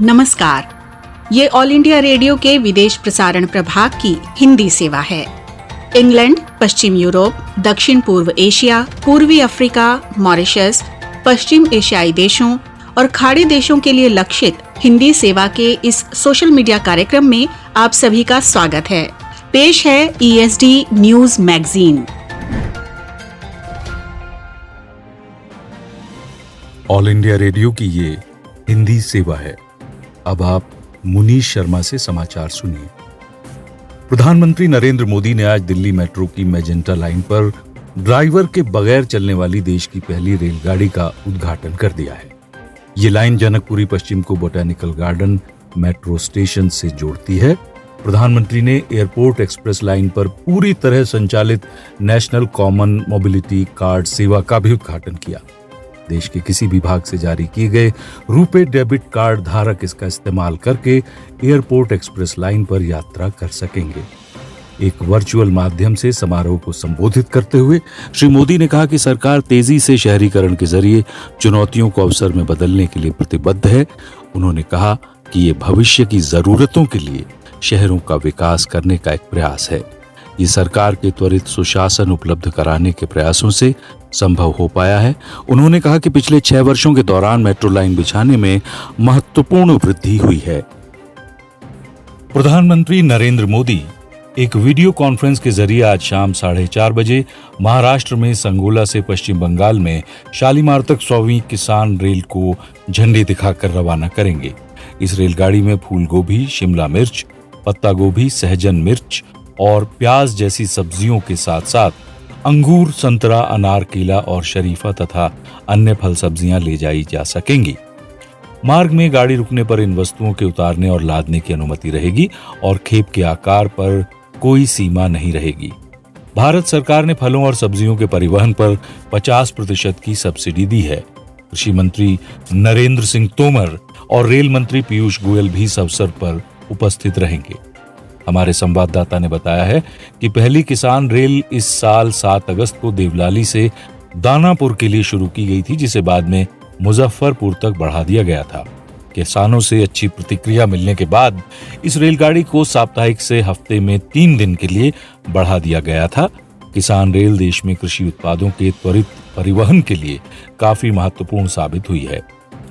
नमस्कार, ये all India radio के विदेश प्रसारण प्रभाग की हिंदी सेवा है। इंग्लैंड, पश्चिम यूरोप, दक्षिण पूर्व एशिया, पूर्वी अफ्रीका, मॉरिशस, पश्चिम एशियाई देशों और खाड़ी देशों के लिए लक्षित हिंदी सेवा के इस सोशल मीडिया कार्यक्रम में आप सभी का स्वागत है। पेश है ESD news magazine. All India radio की ये हिंदी सेवा है। अब आप मुनीश शर्मा से समाचार सुनिए। प्रधानमंत्री नरेंद्र मोदी ने आज दिल्ली मेट्रो की मैजेंटा लाइन पर ड्राइवर के बगैर चलने वाली देश की पहली रेलगाड़ी का उद्घाटन कर दिया है। ये लाइन जनकपुरी पश्चिम को बोटैनिकल गार्डन मेट्रो स्टेशन से जोड़ती है। प्रधानमंत्री ने एयरपोर्ट एक्सप्रेस लाइन पर पूरी तरह संचालित नेशनल कॉमन मोबिलिटी कार्ड सेवा का भी उद्घाटन किया। देश के किसी भी भाग से जारी किए गए रुपे डेबिट कार्ड धारक इसका इस्तेमाल करके एयरपोर्ट एक्सप्रेस लाइन पर यात्रा कर सकेंगे। एक वर्चुअल माध्यम से समारोह को संबोधित करते हुए श्री मोदी ने कहा कि सरकार तेजी से शहरीकरण के जरिए चुनौतियों को अवसर में बदलने के लिए प्रतिबद्ध है। उन्होंने कहा कि ये भविष्य की जरूरतों के लिए शहरों का विकास करने का एक प्रयास है। ये सरकार के त्वरित सुशासन उपलब्ध कराने के प्रयासों से संभव हो पाया है। उन्होंने कहा कि पिछले 6 वर्षों के दौरान मेट्रो लाइन बिछाने में महत्वपूर्ण वृद्धि हुई है। प्रधानमंत्री नरेंद्र मोदी एक वीडियो कॉन्फ्रेंस के जरिए आज शाम 4:30 बजे महाराष्ट्र में संगोला से पश्चिम बंगाल में शालीमार तक 100वीं किसान रेल को झंडी दिखाकर रवाना करेंगे। इस रेलगाड़ी में फूल गोभी, शिमला मिर्च, पत्ता गोभी, सहजन मिर्च और प्याज जैसी सब्जियों के साथ साथ अंगूर, संतरा, अनार, केला और शरीफा तथा अन्य फल सब्जियां ले जाई जा सकेंगी। मार्ग में गाड़ी रुकने पर इन वस्तुओं के उतारने और लादने की अनुमति रहेगी और खेप के आकार पर कोई सीमा नहीं रहेगी। भारत सरकार ने फलों और सब्जियों के परिवहन पर 50% की सब्सिडी दी है। कृषि मंत्री नरेंद्र सिंह तोमर और रेल मंत्री पीयूष गोयल भी इस अवसर पर उपस्थित रहेंगे। हमारे संवाददाता ने बताया है कि पहली किसान रेल इस साल 7 अगस्त को देवलाली से दानापुर के लिए शुरू की गई थी, जिसे बाद में मुजफ्फरपुर तक बढ़ा दिया गया था। किसानों से अच्छी प्रतिक्रिया मिलने के बाद इस रेलगाड़ी को साप्ताहिक से हफ्ते में 3 दिन के लिए बढ़ा दिया गया था। किसान रेल देश में कृषि उत्पादों के त्वरित परिवहन के लिए काफी महत्वपूर्ण साबित हुई है।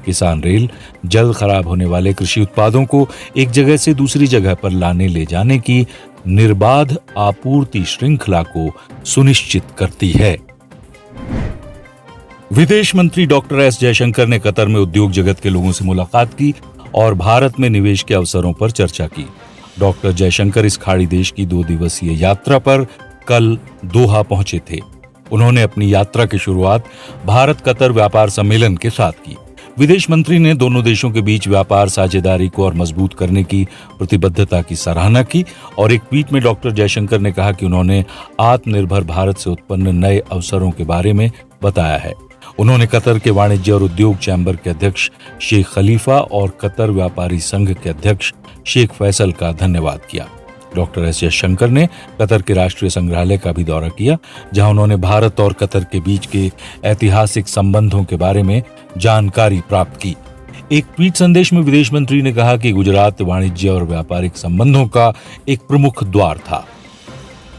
किसान रेल जल्द खराब होने वाले कृषि उत्पादों को एक जगह से दूसरी जगह पर लाने ले जाने की निर्बाध आपूर्ति श्रृंखला को सुनिश्चित करती है। विदेश मंत्री डॉक्टर एस जयशंकर ने कतर में उद्योग जगत के लोगों से मुलाकात की और भारत में निवेश के अवसरों पर चर्चा की। डॉक्टर जयशंकर इस खाड़ी देश की 2 दिवसीय यात्रा पर कल दोहा पहुंचे थे। उन्होंने अपनी यात्रा की शुरुआत भारत कतर व्यापार सम्मेलन के साथ की। विदेश मंत्री ने दोनों देशों के बीच व्यापार साझेदारी को और मजबूत करने की प्रतिबद्धता की सराहना की और एक ट्वीट में डॉक्टर जयशंकर ने कहा कि उन्होंने आत्मनिर्भर भारत से उत्पन्न नए अवसरों के बारे में बताया है। उन्होंने कतर के वाणिज्य और उद्योग चैम्बर के अध्यक्ष शेख खलीफा और कतर व्यापारी संघ के अध्यक्ष शेख फैसल का धन्यवाद किया। डॉक्टर एस जयशंकर ने कतर के राष्ट्रीय संग्रहालय का भी दौरा किया, जहां उन्होंने भारत और कतर के बीच के ऐतिहासिक संबंधों के बारे में जानकारी प्राप्त की। एक ट्वीट संदेश में विदेश मंत्री ने कहा कि गुजरात वाणिज्य और व्यापारिक संबंधों का एक प्रमुख द्वार था।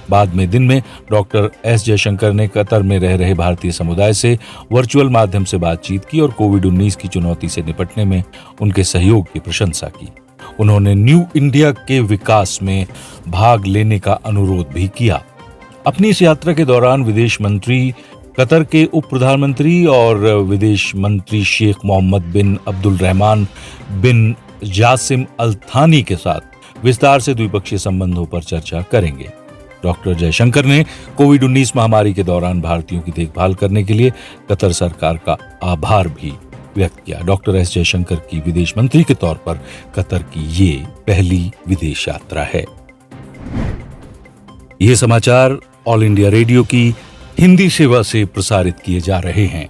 बाद में दिन में डॉक्टर एस जयशंकर ने कतर में रह रहे भारतीय समुदाय से वर्चुअल माध्यम से बातचीत की और कोविड-19 की चुनौती से निपटने में उनके सहयोग की प्रशंसा की। उन्होंने न्यू इंडिया के विकास में भाग लेने का अनुरोध भी किया। अपनी इस यात्रा के दौरान विदेश मंत्री कतर के उप प्रधानमंत्री और विदेश मंत्री शेख मोहम्मद बिन अब्दुल रहमान बिन जासिम अल थानी के साथ विस्तार से द्विपक्षीय संबंधों पर चर्चा करेंगे। डॉक्टर जयशंकर ने कोविड-19 महामारी के दौरान भारतीयों की देखभाल करने के लिए कतर सरकार का आभार भी व्यक्त किया। डॉक्टर एस जयशंकर की विदेश मंत्री के तौर पर कतर की ये पहली विदेश यात्रा है। ये समाचार ऑल इंडिया रेडियो की हिंदी सेवा से प्रसारित किए जा रहे हैं।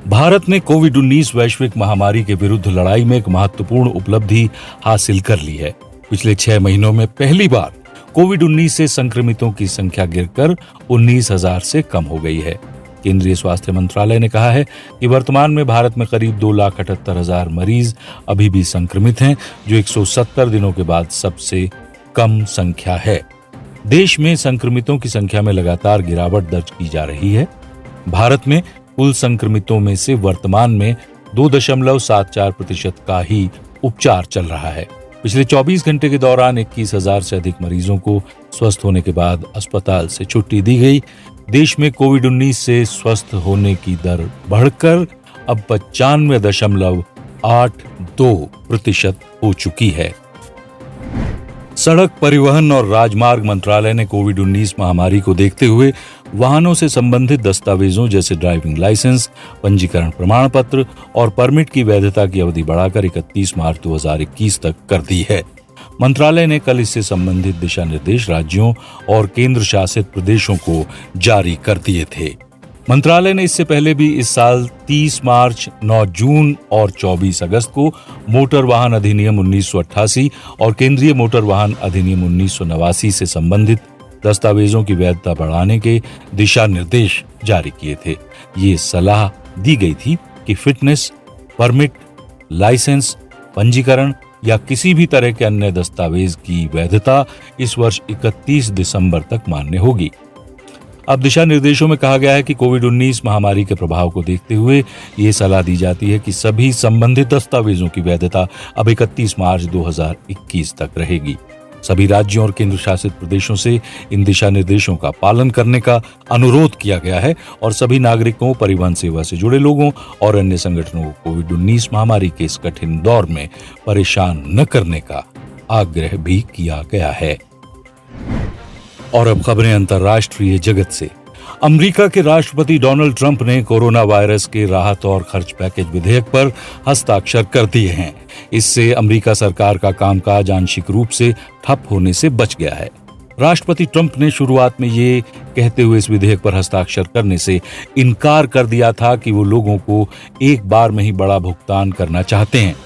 भारत ने कोविड-19 वैश्विक महामारी के विरुद्ध लड़ाई में एक महत्वपूर्ण उपलब्धि हासिल कर ली है। पिछले 6 महीनों में पहली बार कोविड-19 से संक्रमितों की संख्या गिरकर 19,000 से कम हो गई है। केंद्रीय स्वास्थ्य मंत्रालय ने कहा है कि वर्तमान में भारत में करीब 2,78,000 मरीज अभी भी संक्रमित हैं, जो 170 दिनों के बाद सबसे कम संख्या है। देश में संक्रमितों की संख्या में लगातार गिरावट दर्ज की जा रही है। भारत में कुल संक्रमितों में से वर्तमान में 2.74% का ही उपचार चल रहा है। पिछले 24 घंटे के दौरान 21,000 से अधिक मरीजों को स्वस्थ होने के बाद अस्पताल से छुट्टी दी गई। देश में कोविड-19 से स्वस्थ होने की दर बढ़कर अब 95.82% हो चुकी है। सड़क परिवहन और राजमार्ग मंत्रालय ने कोविड-19 महामारी को देखते हुए वाहनों से संबंधित दस्तावेजों जैसे ड्राइविंग लाइसेंस, पंजीकरण प्रमाण पत्र और परमिट की वैधता की अवधि बढ़ाकर 31 मार्च 2021 तक कर दी है। मंत्रालय ने कल इससे संबंधित दिशा निर्देश राज्यों और केंद्र शासित प्रदेशों को जारी कर दिए थे। मंत्रालय ने इससे पहले भी इस साल 30 मार्च, 9 जून और 24 अगस्त को मोटर वाहन अधिनियम 1988 और केंद्रीय मोटर वाहन अधिनियम 1989 से संबंधित दस्तावेजों की वैधता बढ़ाने के दिशा निर्देश जारी किए थे। ये सलाह दी गई थी कि फिटनेस, परमिट, लाइसेंस, पंजीकरण या किसी भी तरह के अन्य दस्तावेज की वैधता इस वर्ष 31 दिसंबर तक मान्य होगी। अब दिशा निर्देशों में कहा गया है कि कोविड-19 महामारी के प्रभाव को देखते हुए ये सलाह दी जाती है कि सभी संबंधित दस्तावेजों की वैधता अब 31 मार्च 2021 तक रहेगी। सभी राज्यों और केंद्र शासित प्रदेशों से इन दिशा निर्देशों का पालन करने का अनुरोध किया गया है और सभी नागरिकों, परिवहन सेवा से जुड़े लोगों और अन्य संगठनों को कोविड-19 महामारी के इस कठिन दौर में परेशान न करने का आग्रह भी किया गया है। और अब खबरें अंतर्राष्ट्रीय जगत से। अमेरिका के राष्ट्रपति डोनाल्ड ट्रंप ने कोरोना वायरस के राहत और खर्च पैकेज विधेयक पर हस्ताक्षर कर दिए हैं। इससे अमेरिका सरकार का कामकाज आंशिक रूप से ठप होने से बच गया है। राष्ट्रपति ट्रंप ने शुरुआत में ये कहते हुए इस विधेयक पर हस्ताक्षर करने से इनकार कर दिया था कि वो लोगों को एक बार में ही बड़ा भुगतान करना चाहते हैं।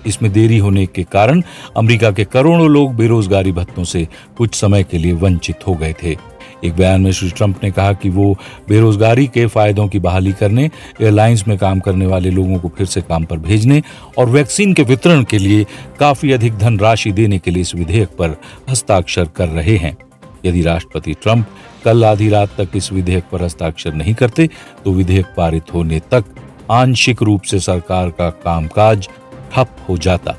इसमें देरी होने के कारण अमेरिका के करोड़ों लोग बेरोजगारी भत्तों से कुछ समय के लिए वंचित हो गए थे। एक बयान में श्री ट्रंप ने कहा कि वो बेरोजगारी के फायदों की बहाली करने, एयरलाइंस में काम करने वाले लोगों को फिर से काम पर भेजने और वैक्सीन के वितरण के लिए काफी अधिक धनराशि देने के लिए इस विधेयक पर हस्ताक्षर कर रहे हैं। यदि राष्ट्रपति ट्रंप कल आधी रात तक इस विधेयक पर हस्ताक्षर नहीं करते तो विधेयक पारित होने तक आंशिक रूप से सरकार का कामकाज ठप हो जाता।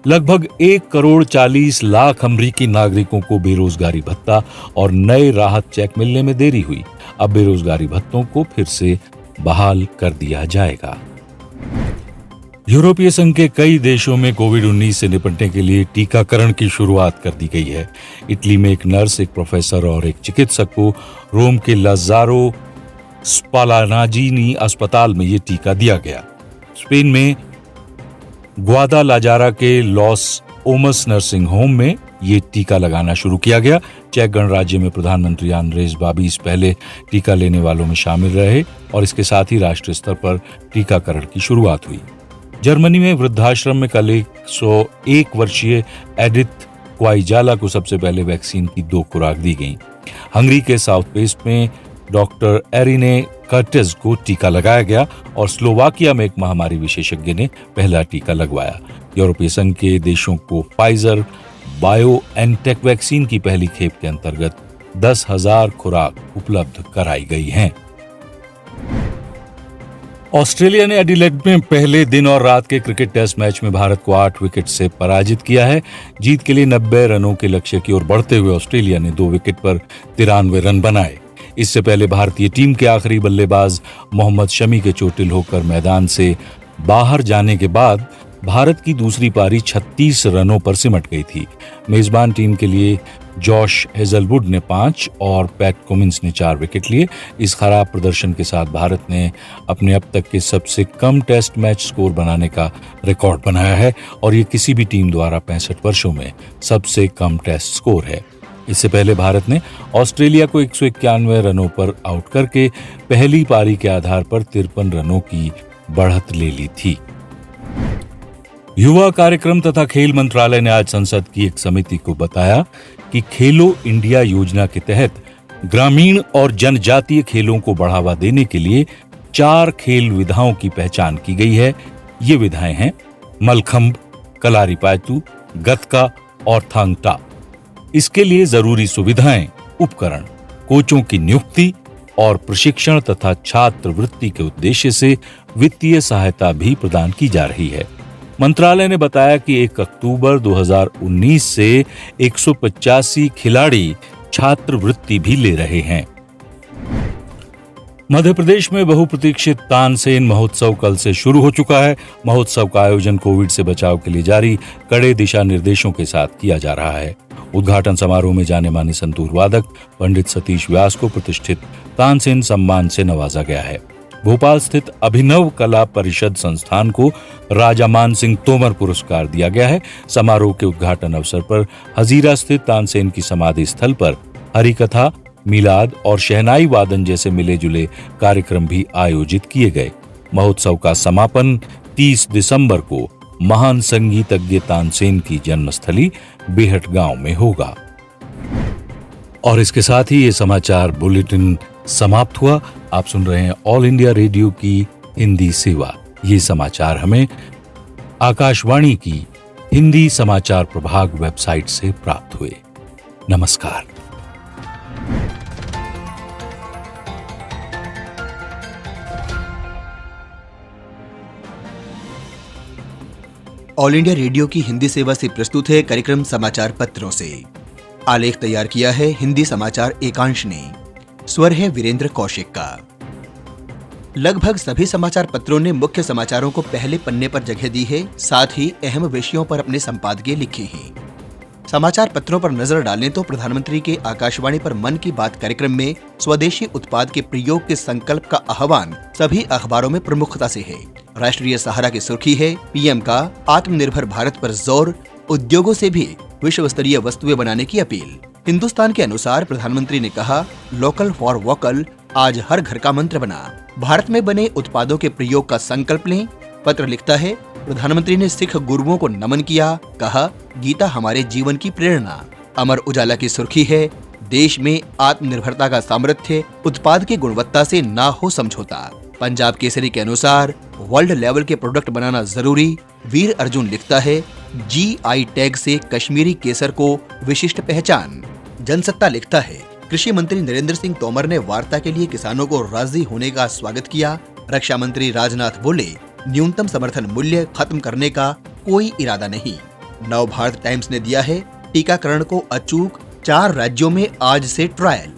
लगभग 1,40,00,000 अमरीकी नागरिकों को बेरोजगारी भत्ता और नए राहत चेक मिलने में देरी हुई। अब बेरोजगारी भत्तों को फिर से बहाल कर दिया जाएगा। यूरोपीय संघ के कई देशों में कोविड-19 से निपटने के लिए टीकाकरण की शुरुआत कर दी गई है। इटली में एक नर्स, एक प्रोफेसर और एक चिकित्सक को रोम के लाज़ारो स्पालानाजीनी अस्पताल में ये टीका दिया गया। स्पेन में ग्वादालाजारा के लॉस ओमस नर्सिंग होम में ये टीका लगाना शुरू किया गया। चेक गणराज्य में प्रधानमंत्री आंद्रेज बाबिस पहले टीका लेने वालों में शामिल रहे और इसके साथ ही राष्ट्रीय स्तर पर टीकाकरण की शुरुआत हुई। जर्मनी में वृद्धाश्रम में कल 101 वर्षीय एडिथ क्वाइजाला को सबसे पहले वैक्सीन की 2 खुराक दी गई। हंगरी के साउथ वेस्ट में डॉक्टर एरिने कर्टेज को टीका लगाया गया और स्लोवाकिया में एक महामारी विशेषज्ञ ने पहला टीका लगवाया। यूरोपीय संघ के देशों को फाइजर बायोएनटेक वैक्सीन की पहली खेप के अंतर्गत 10,000 खुराक उपलब्ध कराई गई हैं। ऑस्ट्रेलिया ने एडिलेड में पहले दिन और रात के क्रिकेट टेस्ट मैच में भारत को 8 विकेट से पराजित किया है। जीत के लिए 90 रनों के लक्ष्य की ओर बढ़ते हुए ऑस्ट्रेलिया ने 2 विकेट पर 93 रन बनाए। इससे पहले भारतीय टीम के आखिरी बल्लेबाज मोहम्मद शमी के चोटिल होकर मैदान से बाहर जाने के बाद भारत की दूसरी पारी 36 रनों पर सिमट गई थी। मेजबान टीम के लिए जॉश हेजलवुड ने 5 और पैट कुमिंस ने 4 विकेट लिए। इस खराब प्रदर्शन के साथ भारत ने अपने अब तक के सबसे कम टेस्ट मैच स्कोर बनाने का रिकॉर्ड बनाया है और ये किसी भी टीम द्वारा 65 वर्षों में सबसे कम टेस्ट स्कोर है। इससे पहले भारत ने ऑस्ट्रेलिया को 191 रनों पर आउट करके पहली पारी के आधार पर 53 रनों की बढ़त ले ली थी। युवा कार्यक्रम तथा खेल मंत्रालय ने आज संसद की एक समिति को बताया कि खेलो इंडिया योजना के तहत ग्रामीण और जनजातीय खेलों को बढ़ावा देने के लिए 4 खेल विधाओं की पहचान की गई है। ये विधाएं हैं मलखंब, कलारीपायतू, गतका और थांग टा। इसके लिए जरूरी सुविधाएं, उपकरण, कोचों की नियुक्ति और प्रशिक्षण तथा छात्रवृत्ति के उद्देश्य से वित्तीय सहायता भी प्रदान की जा रही है। मंत्रालय ने बताया कि 1 अक्टूबर 2019 से 185 खिलाड़ी छात्रवृत्ति भी ले रहे हैं। मध्य प्रदेश में बहुप्रतीक्षित तानसेन महोत्सव कल से शुरू हो चुका है। महोत्सव का आयोजन कोविड से बचाव के लिए जारी कड़े दिशा निर्देशों के साथ किया जा रहा है। उद्घाटन समारोह में जाने माने संतूर वादक पंडित सतीश व्यास को प्रतिष्ठित तानसेन सम्मान से नवाजा गया है। भोपाल स्थित अभिनव कला परिषद संस्थान को राजा मान सिंह तोमर पुरस्कार दिया गया है। समारोह के उद्घाटन अवसर पर हजीरा स्थित तानसेन की समाधि स्थल पर हरिकथा, मिलाद और शहनाई वादन जैसे मिले जुले कार्यक्रम भी आयोजित किए गए। महोत्सव का समापन 30 दिसंबर को महान संगीतज्ञ तानसेन की जन्मस्थली बेहट गांव में होगा। और इसके साथ ही ये समाचार बुलेटिन समाप्त हुआ। आप सुन रहे हैं ऑल इंडिया रेडियो की हिंदी सेवा। ये समाचार हमें आकाशवाणी की हिंदी समाचार प्रभाग वेबसाइट से प्राप्त हुए। नमस्कार। ऑल इंडिया रेडियो की हिंदी सेवा से प्रस्तुत है कार्यक्रम समाचार पत्रों से। आलेख तैयार किया है हिंदी समाचार एकांश ने। स्वर है वीरेंद्र कौशिक का। लगभग सभी समाचार पत्रों ने मुख्य समाचारों को पहले पन्ने पर जगह दी है, साथ ही अहम विषयों पर अपने संपादकीय लिखे हैं। समाचार पत्रों पर नजर डालें तो प्रधानमंत्री के आकाशवाणी पर मन की बात कार्यक्रम में स्वदेशी उत्पाद के प्रयोग के संकल्प का आह्वान सभी अखबारों में प्रमुखता से है। राष्ट्रीय सहारा की सुर्खी है, पीएम का आत्मनिर्भर भारत पर जोर, उद्योगों से भी विश्व स्तरीय वस्तुएं बनाने की अपील। हिंदुस्तान के अनुसार प्रधानमंत्री ने कहा, लोकल फॉर वोकल आज हर घर का मंत्र बना। भारत में बने उत्पादों के प्रयोग का संकल्प लें। पत्र लिखता है, प्रधानमंत्री ने सिख गुरुओं को नमन किया, कहा गीता हमारे जीवन की प्रेरणा। अमर उजाला की सुर्खी है, देश में आत्मनिर्भरता का सामर्थ्य, उत्पाद की गुणवत्ता से ना हो समझौता। पंजाब केसरी के अनुसार वर्ल्ड लेवल के प्रोडक्ट बनाना जरूरी। वीर अर्जुन लिखता है, GI टैग से कश्मीरी केसर को विशिष्ट पहचान। जनसत्ता लिखता है, कृषि मंत्री नरेंद्र सिंह तोमर ने वार्ता के लिए किसानों को राजी होने का स्वागत किया। रक्षा मंत्री राजनाथ बोले, न्यूनतम समर्थन मूल्य खत्म करने का कोई इरादा नहीं। नव भारत टाइम्स ने दिया है, टीकाकरण को अचूक, 4 राज्यों में आज से ट्रायल।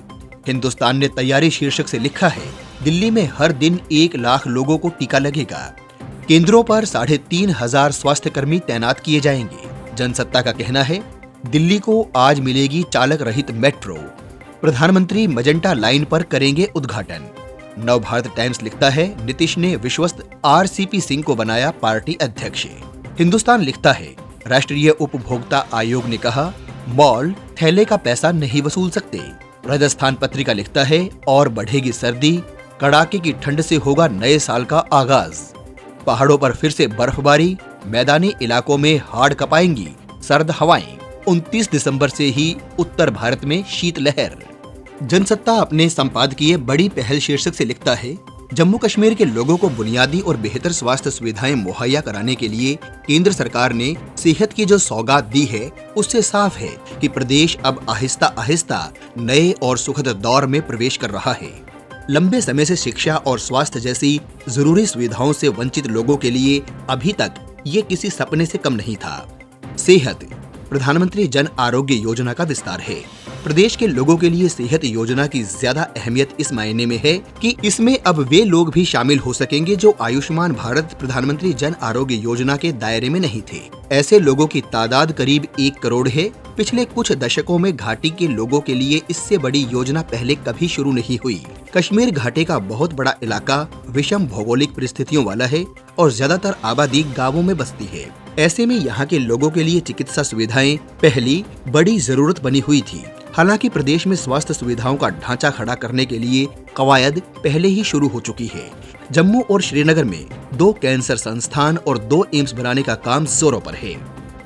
हिंदुस्तान ने तैयारी शीर्षक से लिखा है, दिल्ली में हर दिन 1 लाख लोगों को टीका लगेगा। केंद्रों पर 3,500 स्वास्थ्यकर्मी तैनात किए जाएंगे। जनसत्ता का कहना है, दिल्ली को आज मिलेगी चालक रहित मेट्रो। प्रधानमंत्री मजेंटा लाइन पर करेंगे उद्घाटन। नव भारत टाइम्स लिखता है, नीतीश ने विश्वस्त RCP सिंह को बनाया पार्टी अध्यक्ष। हिंदुस्तान लिखता है, राष्ट्रीय उपभोक्ता आयोग ने कहा, मॉल थैले का पैसा नहीं वसूल सकते। राजस्थान पत्रिका लिखता है, और बढ़ेगी सर्दी, कड़ाके की ठंड से होगा नए साल का आगाज। पहाड़ों पर फिर से बर्फबारी, मैदानी इलाकों में हाड़ कपाएंगी सर्द हवाएं। 29 दिसंबर से ही उत्तर भारत में शीतलहर। जनसत्ता अपने संपादकीय बड़ी पहल शीर्षक से लिखता है, जम्मू कश्मीर के लोगों को बुनियादी और बेहतर स्वास्थ्य सुविधाएं मुहैया कराने के लिए केंद्र सरकार ने सेहत की जो सौगात दी है, उससे साफ है कि प्रदेश अब आहिस्ता आहिस्ता नए और सुखद दौर में प्रवेश कर रहा है। लंबे समय से शिक्षा और स्वास्थ्य जैसी जरूरी सुविधाओं से वंचित लोगों के लिए अभी तक ये किसी सपने से कम नहीं था। सेहत, प्रधानमंत्री जन आरोग्य योजना का विस्तार है। प्रदेश के लोगों के लिए सेहत योजना की ज्यादा अहमियत इस मायने में है कि इसमें अब वे लोग भी शामिल हो सकेंगे जो आयुष्मान भारत प्रधानमंत्री जन आरोग्य योजना के दायरे में नहीं थे। ऐसे लोगों की तादाद करीब 1 करोड़ है। पिछले कुछ दशकों में घाटी के लोगों के लिए इससे बड़ी योजना पहले कभी शुरू नहीं हुई। कश्मीर घाटी का बहुत बड़ा इलाका विषम भौगोलिक परिस्थितियों वाला है और ज्यादातर आबादी गाँवों में बसती है। ऐसे में यहाँ के लोगों के लिए चिकित्सा सुविधाएं पहली बड़ी जरूरत बनी हुई थी। हालांकि प्रदेश में स्वास्थ्य सुविधाओं का ढांचा खड़ा करने के लिए कवायद पहले ही शुरू हो चुकी है। जम्मू और श्रीनगर में 2 कैंसर संस्थान और 2 एम्स बनाने का काम जोरों पर है।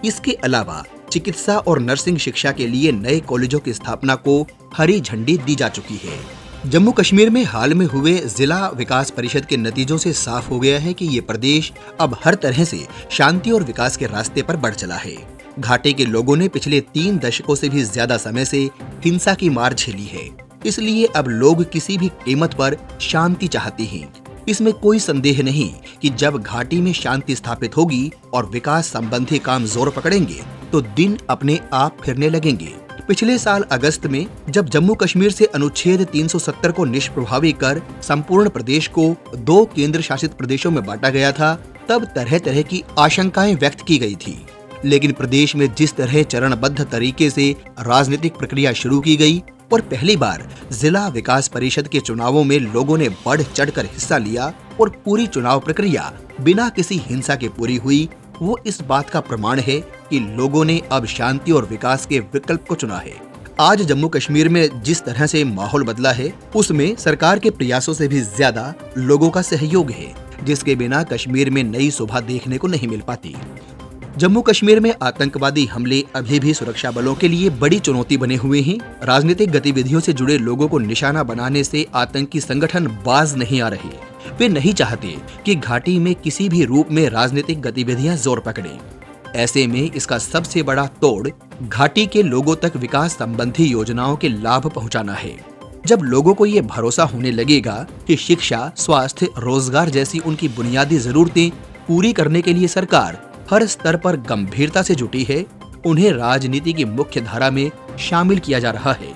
इसके अलावा चिकित्सा और नर्सिंग शिक्षा के लिए नए कॉलेजों की स्थापना को हरी झंडी दी जा चुकी है। जम्मू कश्मीर में हाल में हुए जिला विकास परिषद के नतीजों से साफ हो गया है कि ये प्रदेश अब हर तरह से शांति और विकास के रास्ते पर बढ़ चला है। घाटी के लोगों ने पिछले 3 दशकों से भी ज्यादा समय से हिंसा की मार झेली है, इसलिए अब लोग किसी भी कीमत पर शांति चाहते हैं। इसमें कोई संदेह नहीं कि जब घाटी में शांति स्थापित होगी और विकास संबंधी काम जोर पकड़ेंगे तो दिन अपने आप फिरने लगेंगे। पिछले साल अगस्त में जब जम्मू कश्मीर से अनुच्छेद 370 को निष्प्रभावी कर संपूर्ण प्रदेश को 2 केंद्र शासित प्रदेशों में बांटा गया था, तब तरह तरह की आशंकाएं व्यक्त की गई थी। लेकिन प्रदेश में जिस तरह चरणबद्ध तरीके से राजनीतिक प्रक्रिया शुरू की गई और पहली बार जिला विकास परिषद के चुनावों में लोगों ने बढ़ चढ़कर हिस्सा लिया और पूरी चुनाव प्रक्रिया बिना किसी हिंसा के पूरी हुई, वो इस बात का प्रमाण है कि लोगों ने अब शांति और विकास के विकल्प को चुना है। आज जम्मू कश्मीर में जिस तरह से माहौल बदला है, उसमें सरकार के प्रयासों से भी ज्यादा लोगों का सहयोग है, जिसके बिना कश्मीर में नई सुबह देखने को नहीं मिल पाती। जम्मू कश्मीर में आतंकवादी हमले अभी भी सुरक्षा बलों के लिए बड़ी चुनौती बने हुए हैं। राजनीतिक गतिविधियों से जुड़े लोगों को निशाना बनाने से आतंकी संगठन बाज नहीं आ रहे। वे नहीं चाहते कि घाटी में किसी भी रूप में राजनीतिक गतिविधियां जोर पकड़ें। ऐसे में इसका सबसे बड़ा तोड़ घाटी के लोगों तक विकास संबंधी योजनाओं के लाभ पहुंचाना है। जब लोगों को ये भरोसा होने लगेगा कि शिक्षा, स्वास्थ्य, रोजगार जैसी उनकी बुनियादी जरूरतें पूरी करने के लिए सरकार हर स्तर पर गंभीरता से जुटी है, उन्हें राजनीति की मुख्य धारा में शामिल किया जा रहा है।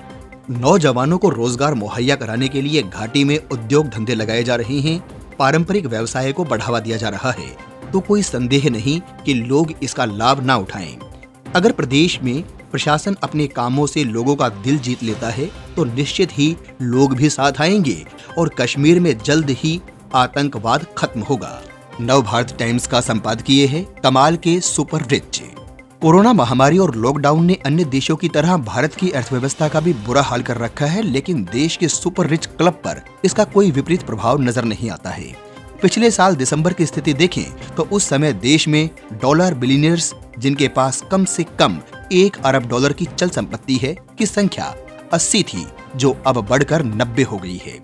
नौजवानों को रोजगार मुहैया कराने के लिए घाटी में उद्योग धंधे लगाए जा रहे हैं, पारंपरिक व्यवसाय को बढ़ावा दिया जा रहा है, तो कोई संदेह नहीं कि लोग इसका लाभ ना उठाएं। अगर प्रदेश में प्रशासन अपने कामों से लोगों का दिल जीत लेता है तो निश्चित ही लोग भी साथ आएंगे और कश्मीर में जल्द ही आतंकवाद खत्म होगा। नवभारत टाइम्स का संपादकीय है कमाल के सुपर रिच। कोरोना महामारी और लॉकडाउन ने अन्य देशों की तरह भारत की अर्थव्यवस्था का भी बुरा हाल कर रखा है, लेकिन देश के सुपर रिच क्लब पर इसका कोई विपरीत प्रभाव नजर नहीं आता है। पिछले साल दिसंबर की स्थिति देखें तो उस समय देश में डॉलर बिलियनियर्स जिनके पास कम से कम 1 अरब डॉलर की चल संपत्ति है की संख्या 80 थी, जो अब बढ़कर 90 हो गई है।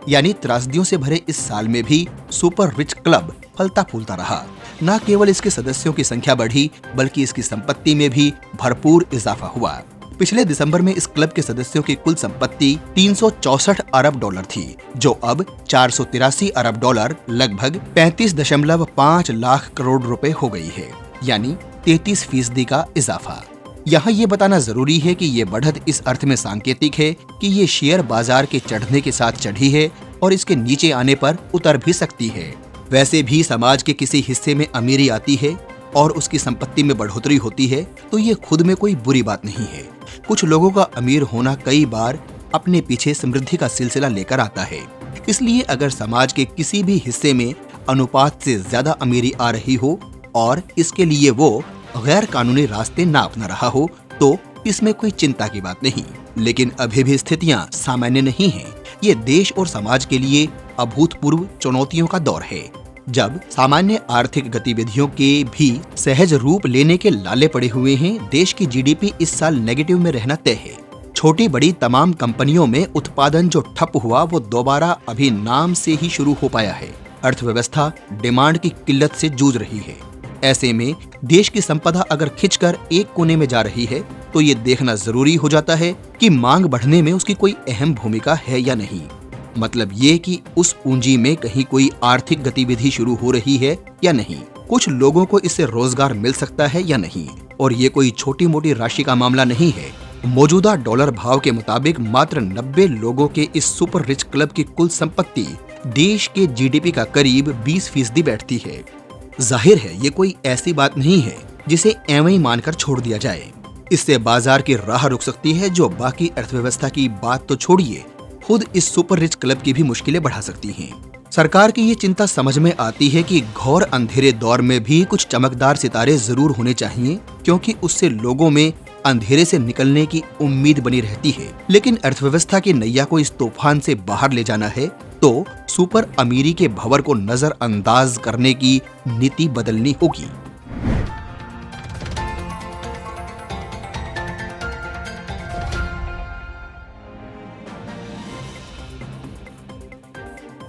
यानी त्रासदियों से भरे इस साल में भी सुपर रिच क्लब फलता फूलता रहा। न केवल इसके सदस्यों की संख्या बढ़ी, बल्कि इसकी संपत्ति में भी भरपूर इजाफा हुआ। पिछले दिसंबर में इस क्लब के सदस्यों की कुल संपत्ति 364 अरब डॉलर थी, जो अब 483 अरब डॉलर लगभग 35.5 लाख करोड़ रुपए हो गई है, यानी 33% का इजाफा। यहाँ ये बताना जरूरी है कि ये बढ़त इस अर्थ में सांकेतिक है कि ये शेयर बाजार के चढ़ने के साथ चढ़ी है और इसके नीचे आने पर उतर भी सकती है। वैसे भी समाज के किसी हिस्से में अमीरी आती है और उसकी संपत्ति में बढ़ोतरी होती है तो ये खुद में कोई बुरी बात नहीं है। कुछ लोगों का अमीर होना कई बार अपने पीछे समृद्धि का सिलसिला लेकर आता है। इसलिए अगर समाज के किसी भी हिस्से में अनुपात से ज्यादा अमीरी आ रही हो और इसके लिए वो गैर कानूनी रास्ते ना अपना रहा हो तो इसमें कोई चिंता की बात नहीं। लेकिन अभी भी स्थितियां सामान्य नहीं हैं। ये देश और समाज के लिए अभूतपूर्व चुनौतियों का दौर है, जब सामान्य आर्थिक गतिविधियों के भी सहज रूप लेने के लाले पड़े हुए हैं। देश की जीडीपी इस साल नेगेटिव में रहना तय है। छोटी बड़ी तमाम कंपनियों में उत्पादन जो ठप हुआ वो दोबारा अभी नाम से ही शुरू हो पाया है। अर्थव्यवस्था डिमांड की किल्लत से जूझ रही है। ऐसे में देश की संपदा अगर खिंचकर एक कोने में जा रही है तो ये देखना जरूरी हो जाता है कि मांग बढ़ने में उसकी कोई अहम भूमिका है या नहीं। मतलब ये कि उस पूंजी में कहीं कोई आर्थिक गतिविधि शुरू हो रही है या नहीं, कुछ लोगों को इससे रोजगार मिल सकता है या नहीं। और ये कोई छोटी मोटी राशि का मामला नहीं है। मौजूदा डॉलर भाव के मुताबिक मात्र 90 लोगों के इस सुपर रिच क्लब की कुल संपत्ति देश के जीडीपी का करीब 20% बैठती है। जाहिर है ये कोई ऐसी बात नहीं है जिसे एवं ही मानकर छोड़ दिया जाए। इससे बाजार की राह रुक सकती है, जो बाकी अर्थव्यवस्था की बात तो छोड़िए, खुद इस सुपर रिच क्लब की भी मुश्किलें बढ़ा सकती हैं। सरकार की ये चिंता समझ में आती है कि घोर अंधेरे दौर में भी कुछ चमकदार सितारे जरूर होने चाहिए, क्योंकि उससे लोगों में अंधेरे से निकलने की उम्मीद बनी रहती है। लेकिन अर्थव्यवस्था की नैया को इस तूफान से बाहर ले जाना है तो सुपर अमीरी के भंवर को नजरअंदाज करने की नीति बदलनी होगी।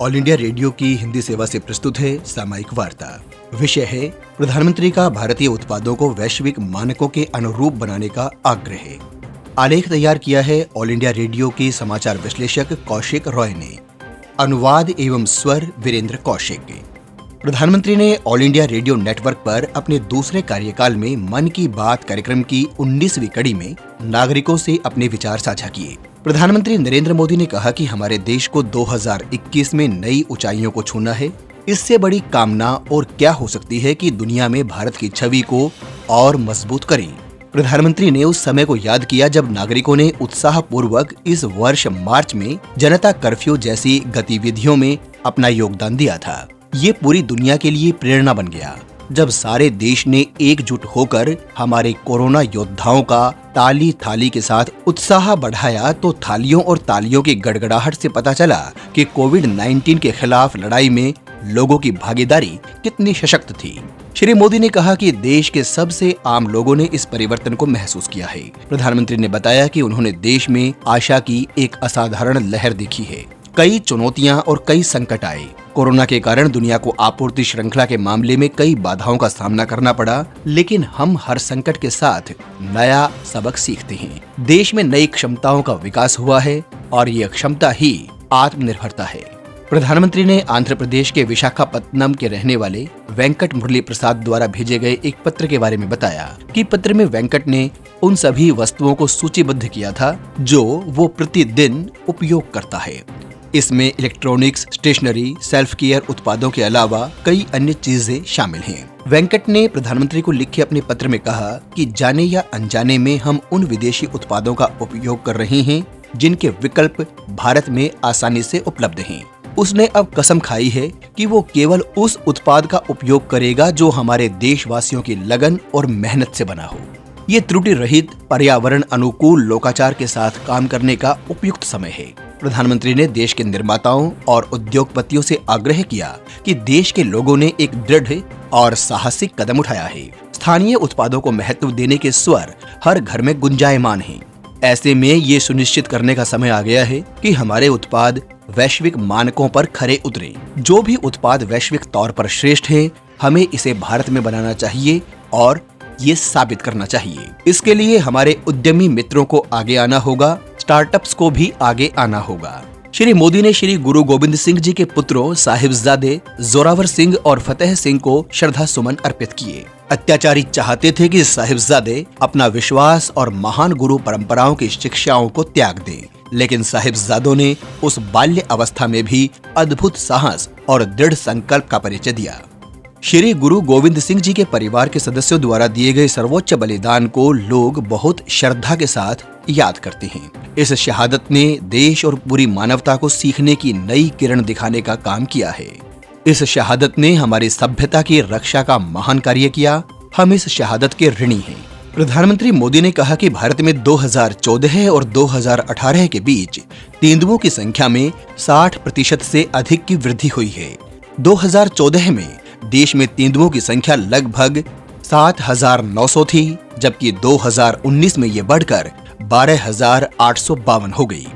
ऑल इंडिया रेडियो की हिंदी सेवा से प्रस्तुत है सामयिक वार्ता। विषय है प्रधानमंत्री का भारतीय उत्पादों को वैश्विक मानकों के अनुरूप बनाने का आग्रह। आलेख तैयार किया है ऑल इंडिया रेडियो के समाचार विश्लेषक कौशिक रॉय ने। अनुवाद एवं स्वर वीरेंद्र कौशिक। प्रधानमंत्री ने ऑल इंडिया रेडियो नेटवर्क पर अपने दूसरे कार्यकाल में मन की बात कार्यक्रम की 19वीं कड़ी में नागरिकों से अपने विचार साझा किए। प्रधानमंत्री नरेंद्र मोदी ने कहा कि हमारे देश को 2021 में नई ऊंचाइयों को छूना है। इससे बड़ी कामना और क्या हो सकती है कि दुनिया में भारत की छवि को और मजबूत करें। प्रधानमंत्री ने उस समय को याद किया जब नागरिकों ने उत्साहपूर्वक इस वर्ष मार्च में जनता कर्फ्यू जैसी गतिविधियों में अपना योगदान दिया था। ये पूरी दुनिया के लिए प्रेरणा बन गया। जब सारे देश ने एकजुट होकर हमारे कोरोना योद्धाओं का ताली थाली के साथ उत्साह बढ़ाया तो थालियों और तालियों की गड़गड़ाहट से पता चला कि कोविड-19 के खिलाफ लड़ाई में लोगों की भागीदारी कितनी सशक्त थी। श्री मोदी ने कहा कि देश के सबसे आम लोगों ने इस परिवर्तन को महसूस किया है। प्रधानमंत्री ने बताया कि उन्होंने देश में आशा की एक असाधारण लहर देखी है। कई चुनौतियां और कई संकट आए। कोरोना के कारण दुनिया को आपूर्ति श्रृंखला के मामले में कई बाधाओं का सामना करना पड़ा, लेकिन हम हर संकट के साथ नया सबक सीखते हैं। देश में नई क्षमताओं का विकास हुआ है और ये क्षमता ही आत्मनिर्भरता है। प्रधानमंत्री ने आंध्र प्रदेश के विशाखापत्तनम के रहने वाले वेंकट मुरली प्रसाद द्वारा भेजे गए एक पत्र के बारे में बताया कि पत्र में वेंकट ने उन सभी वस्तुओं को सूचीबद्ध किया था जो वो प्रतिदिन उपयोग करता है। इसमें इलेक्ट्रॉनिक्स, स्टेशनरी, सेल्फ केयर उत्पादों के अलावा कई अन्य चीजें शामिल हैं। वेंकट ने प्रधानमंत्री को लिखे अपने पत्र में कहा कि जाने या अनजाने में हम उन विदेशी उत्पादों का उपयोग कर रहे हैं जिनके विकल्प भारत में आसानी से उपलब्ध हैं। उसने अब कसम खाई है कि वो केवल उस उत्पाद का उपयोग करेगा जो हमारे देशवासियों की लगन और मेहनत से बना हो। ये त्रुटि रहित, पर्यावरण अनुकूल लोकाचार के साथ काम करने का उपयुक्त समय है। प्रधानमंत्री ने देश के निर्माताओं और उद्योगपतियों से आग्रह किया कि देश के लोगों ने एक दृढ़ और साहसिक कदम उठाया है। स्थानीय उत्पादों को महत्व देने के स्वर हर घर में गुंजायमान हैं। ऐसे में ये सुनिश्चित करने का समय आ गया है कि हमारे उत्पाद वैश्विक मानकों पर खरे उतरे। जो भी उत्पाद वैश्विक तौर पर श्रेष्ठ है, हमें इसे भारत में बनाना चाहिए और ये साबित करना चाहिए। इसके लिए हमारे उद्यमी मित्रों को आगे आना होगा, स्टार्टअप्स को भी आगे आना होगा। श्री मोदी ने श्री गुरु गोविंद सिंह जी के पुत्रों साहिबजादे जोरावर सिंह और फतेह सिंह को श्रद्धा सुमन अर्पित किए। अत्याचारी चाहते थे कि साहिबजादे अपना विश्वास और महान गुरु परंपराओं की शिक्षाओं को त्याग दें, लेकिन साहिबजादों ने उस बाल्य अवस्था में भी अद्भुत साहस और दृढ़ संकल्प का परिचय दिया। श्री गुरु गोविंद सिंह जी के परिवार के सदस्यों द्वारा दिए गए सर्वोच्च बलिदान को लोग बहुत श्रद्धा के साथ याद करते हैं। इस शहादत ने देश और पूरी मानवता को सीखने की नई किरण दिखाने का काम किया है। इस शहादत ने हमारी सभ्यता की रक्षा का महान कार्य किया। हम इस शहादत के ऋणी हैं। प्रधानमंत्री मोदी ने कहा कि भारत में 2014 और 2018 के बीच तेंदुओं की संख्या में 60% से अधिक की वृद्धि हुई है। 2014 में देश में तेंदुओं की संख्या लगभग 7,900 थी, जबकि 2019 में ये बढ़कर 12,852 हो गई।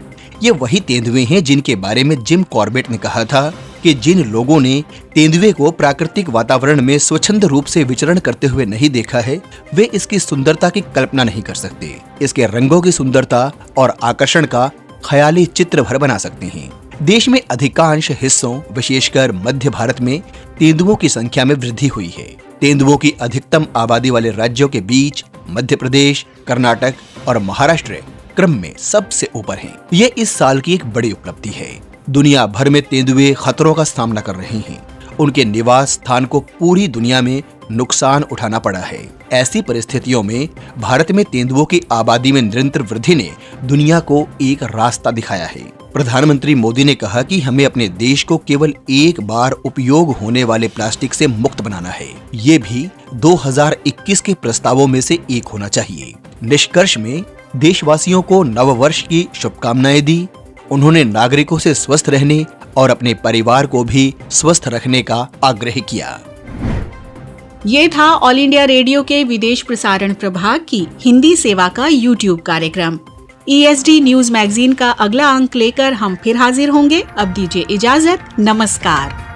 ये वही तेंदुए हैं जिनके बारे में जिम कॉर्बेट ने कहा था कि जिन लोगों ने तेंदुए को प्राकृतिक वातावरण में स्वच्छंद रूप से विचरण करते हुए नहीं देखा है, वे इसकी सुंदरता की कल्पना नहीं कर सकते। इसके रंगों की सुंदरता और आकर्षण का ख्याली चित्र भर बना सकते हैं। देश में अधिकांश हिस्सों, विशेषकर मध्य भारत में तेंदुओं की संख्या में वृद्धि हुई है। तेंदुओं की अधिकतम आबादी वाले राज्यों के बीच मध्य प्रदेश, कर्नाटक और महाराष्ट्र क्रम में सबसे ऊपर हैं। ये इस साल की एक बड़ी उपलब्धि है। दुनिया भर में तेंदुए खतरों का सामना कर रहे हैं। उनके निवास स्थान को पूरी दुनिया में नुकसान उठाना पड़ा है। ऐसी परिस्थितियों में भारत में तेंदुओं की आबादी में निरंतर वृद्धि ने दुनिया को एक रास्ता दिखाया है। प्रधानमंत्री मोदी ने कहा कि हमें अपने देश को केवल एक बार उपयोग होने वाले प्लास्टिक से मुक्त बनाना है। ये भी 2021 के प्रस्तावों में से एक होना चाहिए। निष्कर्ष में देशवासियों को नववर्ष की शुभकामनाएं दी। उन्होंने नागरिकों से स्वस्थ रहने और अपने परिवार को भी स्वस्थ रखने का आग्रह किया। ये था ऑल इंडिया रेडियो के विदेश प्रसारण प्रभाग की हिंदी सेवा का YouTube कार्यक्रम। ESD न्यूज मैगजीन का अगला अंक लेकर हम फिर हाजिर होंगे। अब दीजिए इजाजत, नमस्कार।